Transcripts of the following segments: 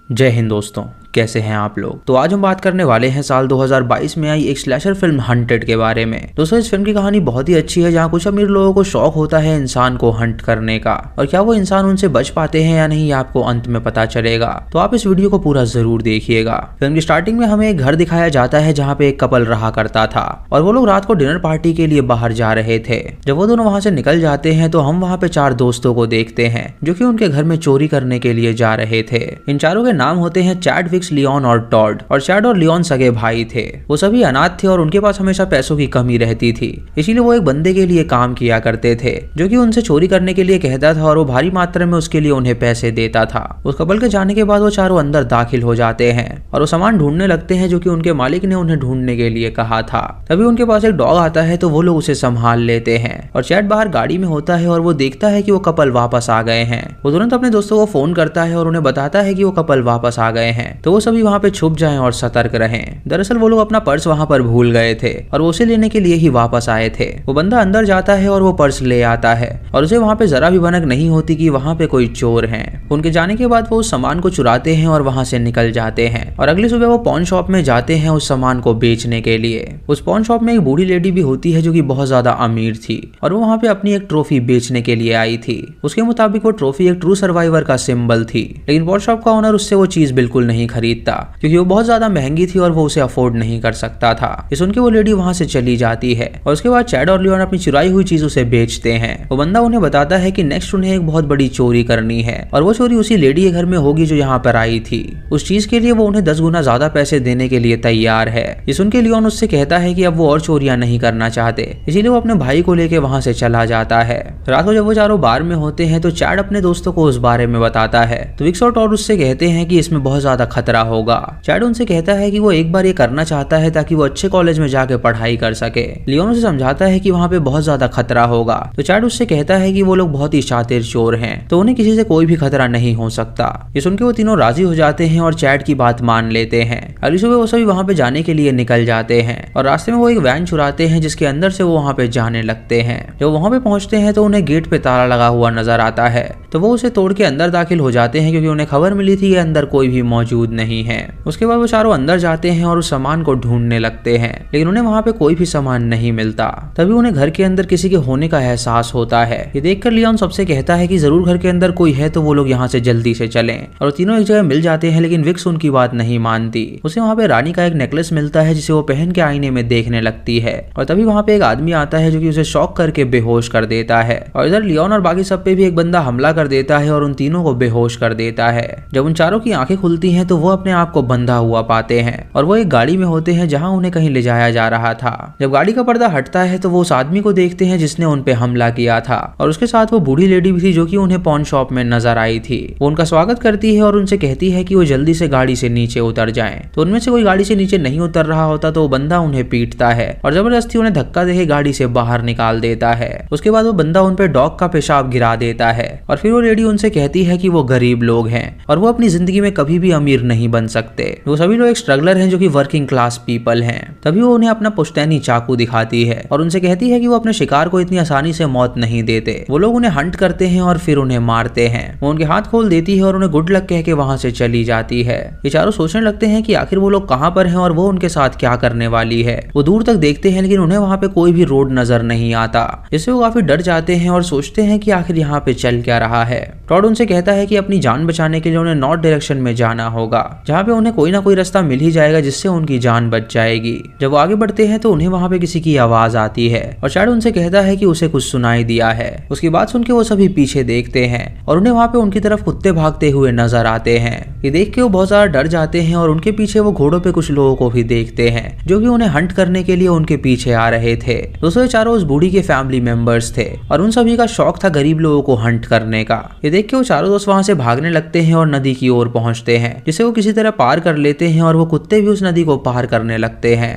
जय हिंद दोस्तों, कैसे हैं आप लोग। तो आज हम बात करने वाले हैं साल 2022 में आई एक स्लैशर फिल्म हंटेड के बारे में। दोस्तों इस फिल्म की कहानी बहुत ही अच्छी है, जहां कुछ अमीर लोगों को शौक होता है इंसान को हंट करने का, और क्या वो इंसान उनसे बच पाते हैं या नहीं आपको अंत में पता चलेगा। तो आप इस वीडियो को पूरा जरूर देखिएगा। फिल्म की स्टार्टिंग में हमें एक घर दिखाया जाता है जहाँ पे एक कपल रहा करता था और वो लोग रात को डिनर पार्टी के लिए बाहर जा रहे थे। जब वो दोनों वहां से निकल जाते हैं तो हम वहाँ पे 4 दोस्तों को देखते हैं जो कि उनके घर में चोरी करने के लिए जा रहे थे। इन चारों के नाम होते हैं चैड, विक्स, लियोन और टॉड। और चैड और लियोन सगे भाई थे। वो सभी अनाथ थे और उनके पास हमेशा पैसों की कमी रहती थी, इसीलिए वो एक बंदे के लिए काम किया करते थे जो कि उनसे चोरी करने के लिए कहता था और वो भारी मात्रा में उसके लिए उन्हें पैसे देता था। उस कपल के जाने के बाद वो चारों अंदर दाखिल हो जाते हैं और वो सामान ढूंढने लगते हैं जो कि उनके मालिक ने उन्हें ढूंढने के लिए कहा था। तभी उनके पास एक डॉग आता है तो वो लोग उसे संभाल लेते हैं और चैड बाहर गाड़ी में होता है और वो देखता है कि वो कपल वापस आ गए हैं। वो तुरंत अपने दोस्तों को फोन करता है और उन्हें बताता है कि वो कपल वापस आ गए हैं, तो वो सभी वहाँ पे छुप जाएं और सतर्क रहें। दरअसल वो लोग अपना पर्स वहाँ पर भूल गए थे और वो उसे लेने के लिए ही वापस आए थे। वो बंदा अंदर जाता है और वो पर्स ले आता है और उसे वहाँ पे जरा भी भनक नहीं होती कि वहाँ पे कोई चोर हैं। उनके जाने के बाद वो उस सामान को चुराते हैं और वहाँ से निकल जाते हैं और अगली सुबह वो पॉन शॉप में जाते हैं उस सामान को बेचने के लिए। उस पॉन शॉप में एक बूढ़ी लेडी भी होती है जो कि बहुत ज्यादा अमीर थी और वो वहाँ पे अपनी एक ट्रॉफी बेचने के लिए आई थी। उसके मुताबिक वो ट्रॉफी एक ट्रू सर्वाइवर का सिंबल थी, लेकिन पॉन शॉप का ओनर उससे वो चीज बिल्कुल नहीं खरीदता क्योंकि वो बहुत ज्यादा महंगी थी और वो उसे अफोर्ड नहीं कर सकता था। ये सुन के वो लेडी वहां से चली जाती है और उसके बाद चैड और लियोन अपनी चुराई हुई चीज उसे बेचते हैं। वो बंदा उन्हें बताता है कि नेक्स्ट उन्हें एक बहुत बड़ी चोरी करनी है और वो चोरी उसी लेडी के घर में होगी जो यहाँ पर आई थी। उस चीज के लिए वो उन्हें 10 गुना ज्यादा पैसे देने के लिए तैयार है। ये सुन के लियोन उससे कहता है कि अब वो और चोरियां नहीं करना चाहते, इसीलिए वो अपने भाई को लेके वहां से चला जाता है। रात को जब वो चारों बार में होते हैं तो चैड अपने दोस्तों को उस बारे में बताता है, तो विक्स और टॉड उससे कहते हैं कि इसमें बहुत ज्यादा खतरा होगा। चैड उनसे कहता है कि वो एक बार ये करना चाहता है ताकि वो अच्छे कॉलेज में जाके पढ़ाई कर सके। लियोन उसे समझाता है कि वहाँ पे बहुत ज्यादा खतरा होगा, तो चैड उससे कहता है कि वो लोग बहुत ही शातिर चोर हैं, तो उन्हें किसी से कोई भी खतरा नहीं हो सकता। ये सुनकर वो तीनों राजी हो जाते हैं और चैड की बात मान लेते हैं। अगली सुबह वो सभी वहाँ पे जाने के लिए निकल जाते हैं और रास्ते में वो एक वैन चुराते हैं जिसके अंदर से वो वहाँ पे जाने लगते हैं। जब वहाँ पे पहुंचते हैं तो उन्हें गेट पे ताला लगा हुआ नजर आता है, तो वो उसे तोड़ के अंदर दाखिल हो जाते हैं क्योंकि उन्हें खबर मिली थी कि अंदर कोई भी मौजूद नहीं है। उसके बाद वो चारों अंदर जाते हैं और उस सामान को ढूंढने लगते हैं, लेकिन उन्हें वहाँ पे कोई भी सामान नहीं मिलता। तभी उन्हें घर के अंदर किसी के होने का एहसास होता है। ये देखकर लियोन सबसे कहता है कि जरूर घर के अंदर कोई है, तो वो लोग यहाँ से जल्दी से चलें। और तीनों एक जगह मिल जाते हैं, लेकिन विक्स उनकी बात नहीं मानती। उसे वहाँ पे रानी का एक नेकलेस मिलता है जिसे वो पहन के आईने में देखने लगती है और तभी वहाँ पे एक आदमी आता है जो कि उसे शॉक करके बेहोश कर देता है। और इधर लियोन और बाकी सब पे भी एक बंदा हमला कर देता है और उन तीनों को बेहोश कर देता है। जब उन चारों की आंखें खुलती हैं तो वो अपने आप को बंधा हुआ पाते हैं और वो एक गाड़ी में होते हैं जहाँ उन्हें कहीं ले जाया जा रहा था। जब गाड़ी का पर्दा हटता है तो वो उस आदमी को देखते हैं जिसने उन पे हमला किया था और उसके साथ वो बूढ़ी लेडी भी थी जो कि उन्हें पॉन शॉप में नजर आई थी। वो उनका स्वागत करती है और उनसे कहती है कि वो जल्दी से गाड़ी से नीचे उतर जाएं। तो उनमें से कोई गाड़ी से नीचे नहीं उतर रहा होता तो वो बंदा उन्हें पीटता है और जबरदस्ती उन्हें धक्का देके गाड़ी से बाहर निकाल देता है। उसके बाद वो बंदा उन पे डॉग का पेशाब गिरा देता है और फिर वो लेडी उनसे कहती है कि वो गरीब लोग हैं और वो अपनी जिंदगी में कभी भी अमीर नहीं बन सकते। वो सभी लोग एक स्ट्रगलर हैं जो कि वर्किंग क्लास पीपल हैं। तभी वो उन्हें अपना पुश्तैनी चाकू दिखाती है और उनसे कहती है कि वो अपने शिकार को इतनी आसानी से मौत नहीं देते। वो लोग उन्हें हंट करते हैं और फिर उन्हें मारते हैं। वो उनके हाथ खोल देती है और उन्हें गुड लक कह के वहां से चली जाती है। ये चारों सोचने लगते हैं कि आखिर वो लोग कहाँ पर हैं और वो उनके साथ क्या करने वाली है। वो दूर तक देखते हैं लेकिन उन्हें वहाँ पे कोई भी रोड नजर नहीं आता, जिससे वो काफी डर जाते हैं और सोचते हैं कि आखिर यहाँ पे चल क्या रहा है। टॉड उनसे कहता है कि अपनी जान बचाने के लिए उन्हें नॉर्थ डायरेक्शन में जाना होगा, जहाँ पे उन्हें कोई ना कोई रास्ता मिल ही जाएगा जिससे उनकी जान बच जाएगी। जब वो आगे बढ़ते हैं तो उन्हें वहाँ पे किसी की आवाज आती है और चैड उनसे कहता है कि उसे कुछ सुनाई दिया है। उसकी बात सुन के वो सभी पीछे देखते हैं और उन्हें वहाँ पे उनकी तरफ कुत्ते भागते हुए नजर आते हैं। ये देख के वो बहुत ज्यादा डर जाते हैं और उनके पीछे वो घोड़ों पे कुछ लोगों को भी देखते हैं जो कि उन्हें हंट करने के लिए उनके पीछे आ रहे थे। दोस्तों ये चारों उस बूढ़ी के फैमिली मेंबर्स थे और उन सभी का शौक था गरीब लोगों को हंट करने का। ये देख के वो चारों दोस्त वहाँ से भागने लगते हैं और नदी की ओर पहुंचते हैं, जिसे वो किसी तरह पार कर लेते हैं और वो कुत्ते भी उस नदी को पार करने लगते हैं।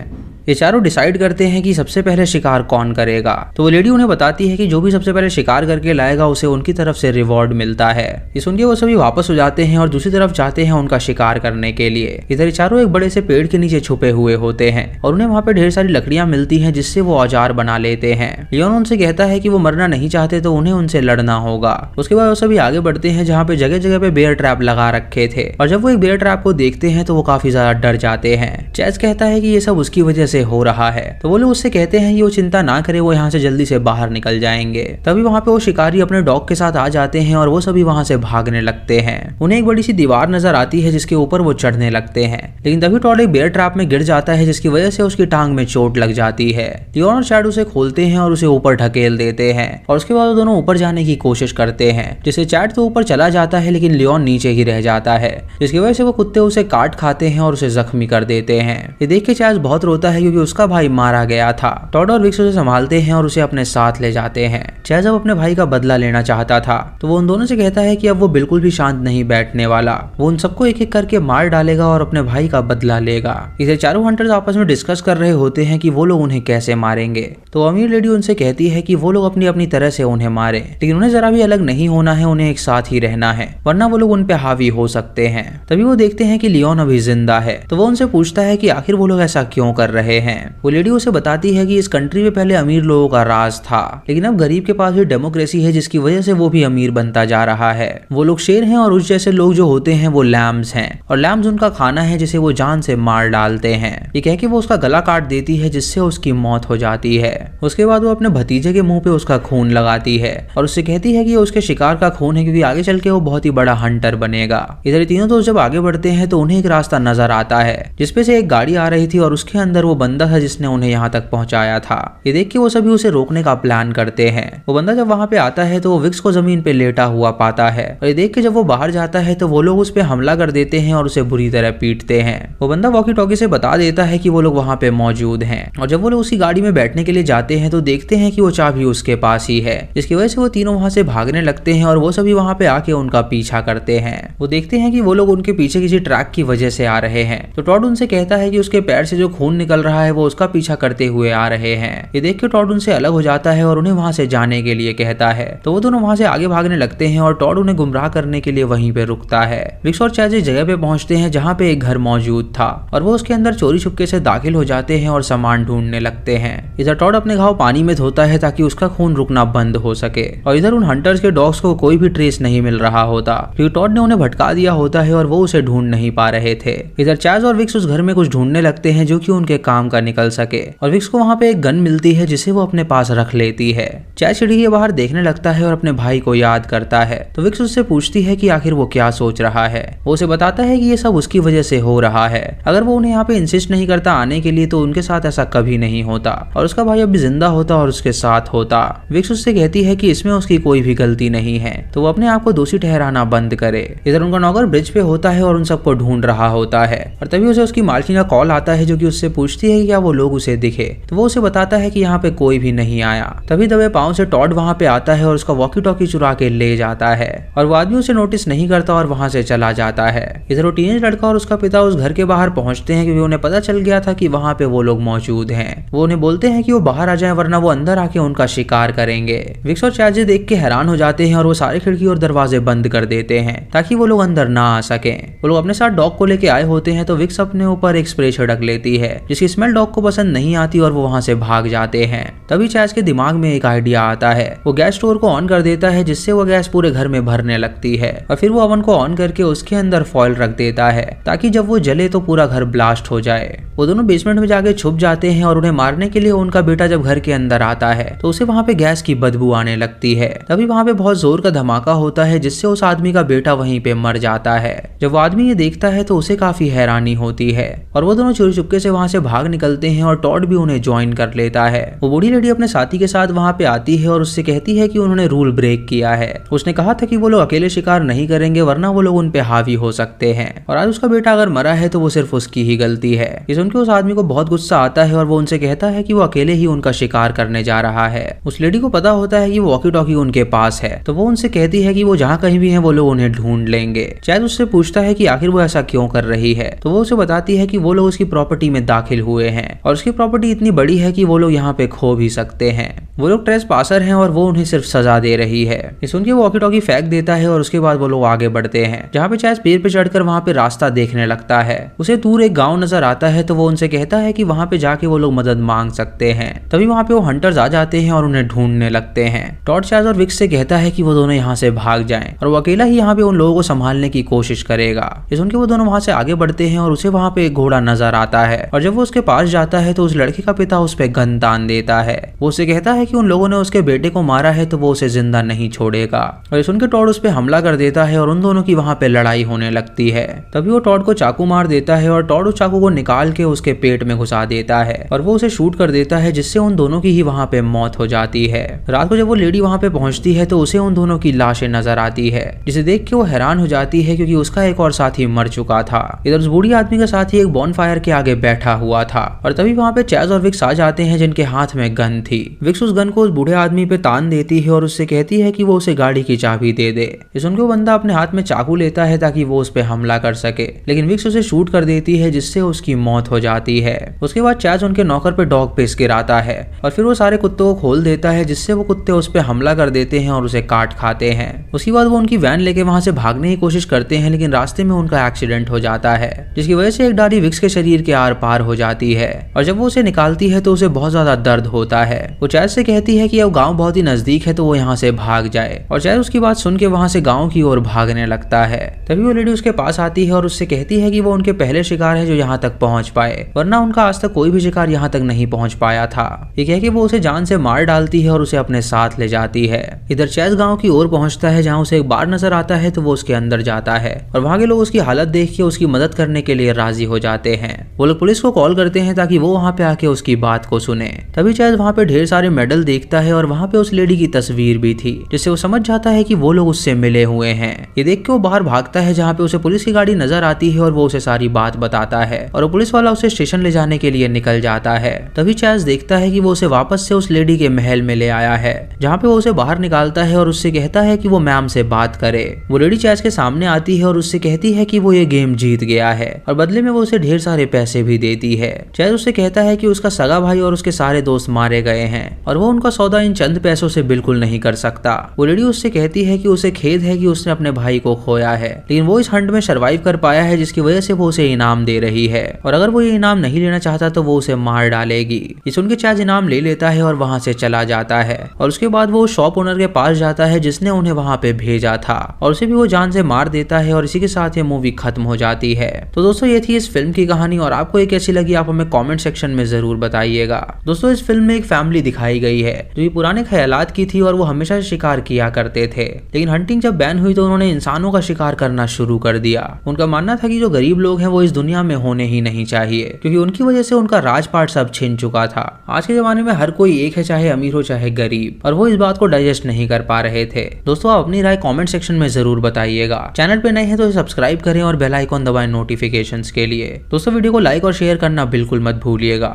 ये चारों डिसाइड करते हैं कि सबसे पहले शिकार कौन करेगा। तो वो लेडी उन्हें बताती है कि जो भी सबसे पहले शिकार करके लाएगा उसे उनकी तरफ से रिवॉर्ड मिलता है। ये सुन के वो सभी वापस हो जाते हैं और दूसरी तरफ जाते हैं उनका शिकार करने के लिए। इधर ये चारों एक बड़े से पेड़ के नीचे छुपे हुए होते हैं और उन्हें वहाँ पे ढेर सारी लकड़ियां मिलती हैं जिससे वो औजार बना लेते हैं। लियोन उनसे कहता है कि वो मरना नहीं चाहते तो उन्हें उनसे लड़ना होगा। उसके बाद वो सभी आगे बढ़ते हैं जहाँ पे जगह जगह पे बेयर ट्रैप लगा रखे थे और जब वो एक बेयर ट्रैप को देखते हैं तो वो काफी ज्यादा डर जाते हैं। चैज कहता है कि ये सब उसकी वजह से हो रहा है। तो वो लोग उससे कहते हैं कि वो चिंता ना करे, वो यहाँ से जल्दी से बाहर निकल जाएंगे। तभी वहाँ पे वो शिकारी अपने डॉग के साथ आ जाते हैं और वो सभी वहाँ से भागने लगते हैं। उन्हें एक बड़ी सी दीवार नजर आती है जिसके ऊपर वो चढ़ने लगते हैं, लेकिन तभी टॉड एक बेयर ट्रैप में गिर जाता है जिसकी वजह से उसकी टांग में चोट लग जाती है। लियोन और चैड उसे खोलते हैं और उसे ऊपर ढकेल देते हैं और उसके बाद वो दोनों ऊपर जाने की कोशिश करते हैं, जिससे चैड तो ऊपर चला जाता है लेकिन लियोन नीचे ही रह जाता है, जिसकी वजह से वो कुत्ते उसे काट खाते हैं और उसे जख्मी कर देते हैं। ये देख के चैज बहुत रोता है क्योंकि उसका भाई मारा गया था। टॉड और विक्स उसे संभालते हैं और उसे अपने साथ ले जाते हैं। चैज अब अपने भाई का बदला लेना चाहता था तो वो उन दोनों से कहता है कि अब वो बिल्कुल भी शांत नहीं बैठने वाला। वो उन सबको एक एक करके मार डालेगा और अपने भाई का बदला लेगा। इसे चारों हंटर्स आपस में डिस्कस कर रहे होते हैं कि वो लोग उन्हें कैसे मारेंगे। तो अमीर लेडी उनसे कहती है कि वो लोग अपनी अपनी तरह से उन्हें मारे, लेकिन उन्हें जरा भी अलग नहीं होना है, उन्हें एक साथ ही रहना है वरना वो लोग उन पे हावी हो सकते हैं। तभी वो देखते हैं कि लियोन अभी जिंदा है तो वो उनसे पूछता है कि आखिर वो लोग ऐसा क्यों कर रहे हैं। वो लेडी उसे बताती है कि इस कंट्री में पहले अमीर लोगों का राज था, लेकिन अब गरीब के पास भी डेमोक्रेसी है जिसकी वजह से वो भी अमीर बनता जा रहा है। वो लोग शेर हैं और उस जैसे लोग जो होते हैं वो लैम्स हैं और लैम्स उनका खाना है जिसे वो जान से मार डालते हैं। ये कह के वो उसका गला काट देती है जिससे उसकी मौत हो जाती है। उसके बाद वो अपने भतीजे के मुंह पे उसका खून लगाती है और उससे कहती है कि ये उसके शिकार का खून है क्योंकि आगे चल के वो बहुत ही बड़ा हंटर बनेगा। इधर तीनों दोस्त जब आगे बढ़ते हैं तो उन्हें एक रास्ता नजर आता है जिसपे से एक गाड़ी आ रही थी और उसके अंदर वो बंदा था जिसने उन्हें यहाँ तक पहुंचाया था। ये देख के वो सभी उसे रोकने का प्लान करते हैं। वो बंदा जब वहाँ पे आता है तो वो विक्स को जमीन पे लेटा हुआ पाता है और ये देख के जब वो बाहर जाता है तो वो लोग उस पे हमला कर देते हैं और उसे बुरी तरह पीटते हैं। वो बंदा वॉकी टॉकी से बता देता है कि वो लोग वहाँ पे मौजूद हैं और जब वो लोग उसी गाड़ी में बैठने के लिए जाते हैं तो देखते हैं कि वो चाबी उसके पास ही है, जिसकी वजह से वो तीनों वहाँ से भागने लगते हैं और वो सभी वहाँ पे आके उनका पीछा करते हैं। वो देखते हैं कि वो लोग उनके पीछे किसी ट्रैक की वजह से आ रहे हैं तो टॉड उनसे कहता है कि उसके पैर से जो खून निकल रहा है वो उसका पीछा करते हुए आ रहे हैं। ये देख के टॉड उनसे अलग हो जाता है और उन्हें वहाँ से जाने के लिए कहता है तो वो दोनों वहाँ से आगे भागने लगते हैं और टॉड उन्हें गुमराह करने के लिए वहीं पे रुकता है। विक्स और चैज जगह पे पहुंचते हैं जहाँ पे एक घर मौजूद था और वो उसके अंदर चोरी छुपके से दाखिल हो जाते हैं और सामान ढूंढने लगते हैं। इधर टॉड अपने घाव पानी में धोता है ताकि उसका खून रुकना बंद हो सके और इधर उन हंटर्स के डॉग्स को कोई भी ट्रेस नहीं मिल रहा होता क्योंकि टॉड ने उन्हें भटका दिया होता है और वो उसे ढूंढ नहीं पा रहे थे। इधर चैज और विक्स उस घर में कुछ ढूंढने लगते हैं जो कि उनके काम का निकल सके और विक्स को वहाँ पे एक गन मिलती है जिसे वो अपने पास रख लेती है। चैज खिड़की के बाहर देखने लगता है और अपने भाई को याद करता है तो विक्स उससे पूछती है कि आखिर वो क्या सोच रहा है। वो उसे बताता है कि ये सब उसकी वजह से हो रहा है, अगर वो उन्हें यहाँ पे इंसिस्ट नहीं करता आने के लिए तो उनके साथ ऐसा कभी नहीं होता और उसका भाई अभी जिंदा होता और उसके साथ होता। विक्स उससे कहती है कि इसमें उसकी कोई भी गलती नहीं है तो वो अपने आप को दोषी ठहराना बंद करे। इधर उनका नौकर ब्रिज पे होता है और उन सबको ढूंढ रहा होता है और तभी उसे उसकी मालकिन का कॉल आता है जो कि उससे पूछती है कि क्या वो लोग उसे दिखे तो वो उसे बताता है कि यहाँ पे कोई भी नहीं आया। तभी दबे पाँव से टॉड वहाँ पे आता है और उसका वॉकी टॉकी चुरा के ले जाता है और वो आदमी उसे नोटिस नहीं करता और वहाँ से चला जाता है। इधर वो टीनेज लड़का और उसका पिता उस घर के बाहर पहुंचते हैं क्योंकि उन्हें पता चल गया था कि वहाँ पे वो लोग मौजूद हैं। वो उन्हें बोलते हैं कि वो बाहर आ जाएं वरना वो अंदर आके उनका शिकार करेंगे। विक्स और चैज देख के हैरान हो जाते हैं और वो सारी खिड़की और दरवाजे बंद कर देते हैं ताकि वो लोग अंदर ना आ सके। वो लोग अपने साथ डॉग को लेके आए होते हैं तो विक्स अपने ऊपर एक स्प्रे छिड़क लेती है जिसकी स्मेल डॉग को पसंद नहीं आती और वो वहाँ से भाग जाते हैं। तभी चैज के दिमाग में एक आइडिया आता है, वो गैस स्टोर को ऑन कर देता है जिससे वो गैस पूरे घर में भरने लगती है और फिर वो ओवन को ऑन करके उसके अंदर फॉइल रख देता है ताकि जब वो जले तो पूरा घर ब्लास्ट हो जाए। वो दोनों बेसमेंट में जाके छुप जाते हैं और उन्हें मारने के लिए उनका बेटा जब घर के अंदर आता है तो उसे वहाँ पे गैस की बदबू आने लगती है। तभी वहाँ पे बहुत जोर का धमाका होता है जिससे उस आदमी का बेटा वहीं पे मर जाता है। जब वो आदमी ये देखता है तो उसे काफी हैरानी होती है और वो दोनों चोरी चुपके से वहाँ से भाग निकलते हैं और टॉड भी उन्हें ज्वाइन कर लेता है। वो बूढ़ी लेडी अपने साथी के साथ वहाँ पे आती है और उससे कहती है कि उन्होंने रूल ब्रेक किया है। उसने कहा था कि वो लोग अकेले शिकार नहीं करेंगे वरना वो लोग उन पे हावी हो सकते हैं और आज उसका बेटा अगर मरा है तो वो सिर्फ उसकी ही गलती है। इस सुन के उस आदमी को बहुत गुस्सा आता है और वो उनसे कहता है कि वो अकेले ही उनका शिकार करने जा रहा है। उस लेडी को पता होता है कि वॉकी टॉकी उनके पास है, तो वो उनसे कहती है कि वो जहाँ कहीं भी है वो लोग उन्हें ढूंढ लेंगे। चैज उससे पूछता है कि आखिर वो ऐसा क्यों कर रही है, तो वो उसे बताती है कि वो लोग उसकी प्रॉपर्टी में दाखिल हुए हैं और उसकी प्रॉपर्टी इतनी बड़ी है कि वो लोग यहाँ पे खो भी सकते हैं। वो लोग ट्रेस पासर हैं और वो उन्हें सिर्फ सजा दे रही है। ये सुन के वॉकी टॉकी फेंक देता है और उसके बाद वो लोग आगे बढ़ते हैं, जहाँ पे चैज पेड़ पे चढ़कर वहाँ पे रास्ता देखने लगता है। उसे दूर एक गाँव नजर आता है, तो वो उनसे कहता है कि वहाँ पे जाके वो लोग मदद मांग सकते हैं। तभी वहाँ पे वो हंटर्स आ जाते हैं और उन्हें ढूंढने लगते हैं। टॉड चैज और विक्स से कहता है कि वो दोनों यहाँ से भाग जाएं और वो अकेला ही यहाँ पे उन लोगों को संभालने की कोशिश करेगा। ये सुन के वो दोनों वहाँ से आगे बढ़ते हैं और उसे वहाँ पे एक घोड़ा नजर आता है और जब वो उसके पास जाता है तो उस लड़के का पिता उस पे गन तान देता है। वो उसे कहता है कि उन लोगों ने उसके बेटे को मारा है तो वो उसे जिंदा नहीं छोड़ेगा। और ये सुन के टॉड उस पे हमला कर देता है और उन दोनों की वहाँ पे लड़ाई होने लगती है। तभी वो टॉड को चाकू मार देता है और टॉड उस चाकू को निकाल के उसके पेट में घुसा देता है और वो उसे शूट कर देता है, जिससे उन दोनों की ही वहाँ पे मौत हो जाती है। रात को जब वो लेडी वहाँ पे पहुंचती है तो उसे उन दोनों की लाशें नजर आती है, जिसे देख के वो हैरान हो जाती है क्योंकि उसका एक और साथी मर चुका था। इधर उस बूढ़ी आदमी का साथी एक बॉनफायर के आगे बैठा हुआ था और तभी वहाँ पे चैज और विक्स आ जाते हैं जिनके हाथ में गन थी। विक्स उस गन को उस बूढ़े आदमी पे तान देती है और उससे कहती है कि वो उसे गाड़ी की चाबी दे दे। इस उनको बंदा अपने हाथ में चाकू लेता है ताकि वो उस पे हमला कर सके, लेकिन विक्स उसे शूट कर देती है जिससे उसकी मौत हो जाती है। उसके बाद चैज उनके नौकर पे डॉग पेस गिराता है और फिर वो सारे कुत्तों को खोल देता है, जिससे वो कुत्ते उस पे हमला कर देते हैं और उसे काट खाते हैं। उसके बाद वो उनकी वैन लेके वहां से भागने की कोशिश करते हैं, लेकिन रास्ते में उनका एक्सीडेंट हो जाता है, जिसकी वजह से एक डाली विक्स के शरीर के आर पार हो जाती है और जब वो उसे निकालती है तो उसे बहुत ज्यादा दर्द होता है। वो चैज से कहती है कि अब गाँव बहुत ही नजदीक है तो वो यहाँ से भाग जाए और चैज उसकी बात सुन के वहां से गाँव की ओर भागने लगता है। तभी वो लेडी उसके पास आती है और उससे कहती है कि वो उनके पहले शिकार है जो यहाँ तक पहुंच पाए, वरना उनका आज तक कोई भी शिकार यहाँ तक नहीं पहुंच पाया था। ये कह के वो उसे जान से मार डालती है और उसे अपने साथ ले जाती है। इधर चैज गांव की ओर पहुंचता है जहां उसे एक बार नजर आता है, तो वो उसके अंदर जाता है और वहां के लोग उसकी हालत देख के उसकी मदद करने के लिए राजी हो जाते हैं। वो लोग पुलिस को कॉल करते हैं ताकि वो वहां पे आके उसकी बात को सुने। तभी चैज वहां पे ढेर सारे मेडल देखता है और वहां पे उस लेडी की तस्वीर भी थी, जिससे वो समझ जाता है कि वो लोग उससे मिले हुए हैं। ये देख के वो बाहर भागता है जहाँ पे उसे पुलिस की गाड़ी नजर आती है और वो उसे सारी बात बताता है और पुलिस वाला उसे स्टेशन ले जाने के लिए निकल जाता है। तभी चैज देखता है कि वो उसे वापस से उस लेडी के महल में ले आया है, जहाँ पे वो उसे बाहर निकालता है और उससे कहता है कि वो मैम से बात करे। वो लेडी चैज के सामने आती है और उससे कहती है कि वो ये गेम जीत गया है और बदले में वो उसे ढेर सारे पैसे भी देती है। चैज उससे कहता है कि उसका सगा भाई और उसके सारे दोस्त मारे गए हैं और वो उनका सौदा इन चंद पैसों से बिल्कुल नहीं कर सकता। वो लेडी उससे कहती है कि उसे खेद है कि उसने अपने भाई को खोया है, लेकिन वो इस हंट में सर्वाइव कर पाया है, जिसकी वजह से वो उसे इनाम दे रही है और अगर वो ये इनाम नहीं लेना चाहता तो वो उसे मार डालेगी। ये सुन के चैज इनाम ले लेता है और वहां से चला जाता है और उसके बाद वो शॉप ओनर के पास जाता है जिसने उन्हें वहां पे भेजा था और उसे भी वो जान से मार देता है और इसी के साथ ये मूवी खत्म हो जाती है। तो दोस्तों ये थी इस फिल्म की कहानी और आपको ये कैसी लगी आप हमें कमेंट सेक्शन में जरूर बताइएगा। दोस्तों इस फिल्म में एक फैमिली दिखाई गई है जो ये पुराने ख्यालात की थी और वो हमेशा शिकार किया करते थे, लेकिन हंटिंग जब बैन हुई तो उन्होंने इंसानों का शिकार करना शुरू कर दिया। उनका मानना था कि जो गरीब लोग हैं वो इस दुनिया में होने ही नहीं चाहिए, क्योंकि उनकी वजह से उनका राजपाट सब छिन चुका था। आज के जमाने में हर कोई एक है, चाहे अमीर हो चाहे गरीब, और वो इस बात को डाइजेस्ट नहीं कर पा रहे थे। दोस्तों आप अपनी राय कमेंट सेक्शन में जरूर बताइएगा। चैनल पे नए हैं तो सब्सक्राइब करें और बेल आइकॉन दबाएं नोटिफिकेशंस के लिए। दोस्तों वीडियो को लाइक और शेयर करना बिल्कुल मत भूलिएगा।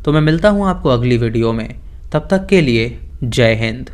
तो मैं मिलता हूँ आपको अगली वीडियो में, तब तक के लिए जय हिंद।